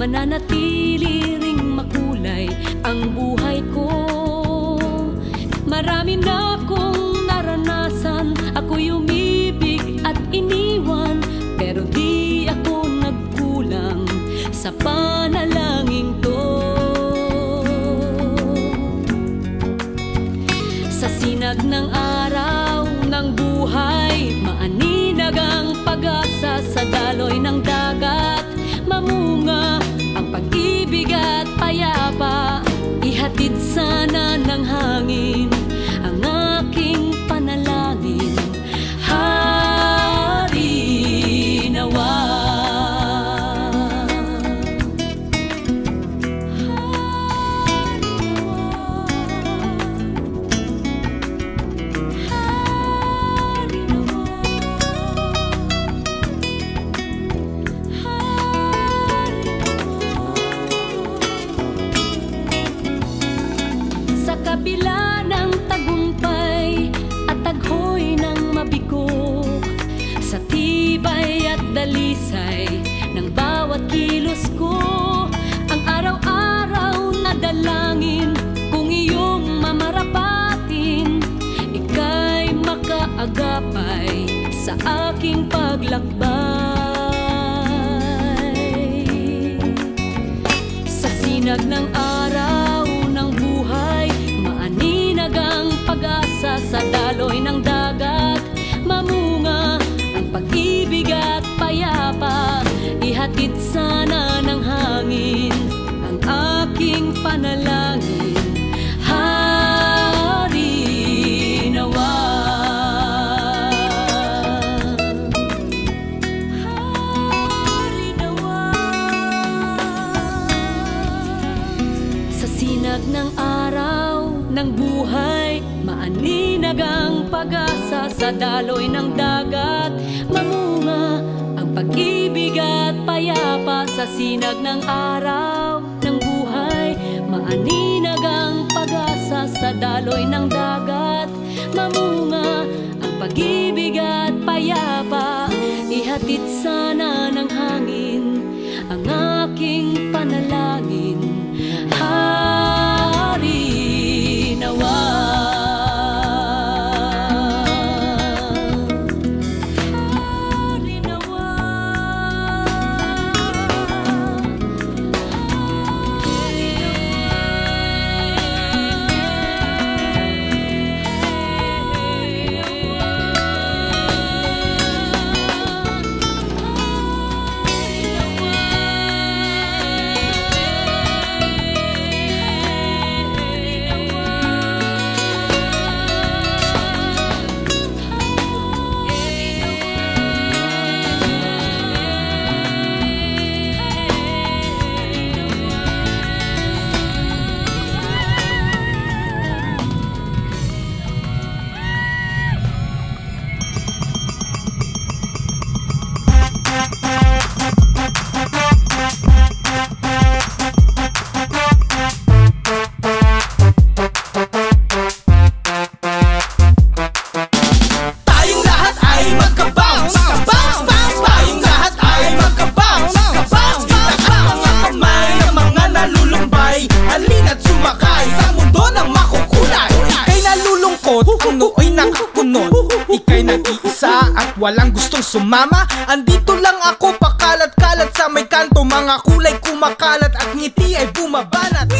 mananatili ring makulay ang buhay ko. Marami na akong naranasan, ako'y umibig at iniwan, pero di ako nagkulang sa panalangin to. Sa sinag ng araw ng buhay, maaninag ang pag-asa. Sa daloy ng dagat, mamunga ang pag-ibig at payapa. Ihatid sana ng hangin ang aking panalangin. Hari nawa. Sa kabila ng tagumpay at taghoy ng mabigo, sa tibay at dalisay ng bawat kilos ko, ang araw-araw na dalangin kung iyong mamarapatin, ika'y makaagapay sa aking paglakbay. Sa sinag ng araw ng buhay, maaninag ang pag-asa. Sa daloy ng dagat, mamunga ang pag-ibig at payapa. Ihatid sana ng hangin ang aking panalangin. Hari nawa. Hari nawa. Sa sinag ng araw ng buhay, maaninag ang pag-asa. Sa daloy ng dagat, mamunga ang pag-ibig at payapa. Sa sinag ng araw ng buhay, maaninag ang pag-asa. Sa daloy ng dagat, mamunga ang pag-ibig at payapa. Ihatid sana ng hangin ang aking panalangin. Hari nawa. Hari nawa. Puno'y nakakunot, ika'y nag-iisa at walang gustong sumama. Andito lang ako, pakalat-kalat sa may kanto. Mga kulay kumakalat at ngiti ay bumabanat.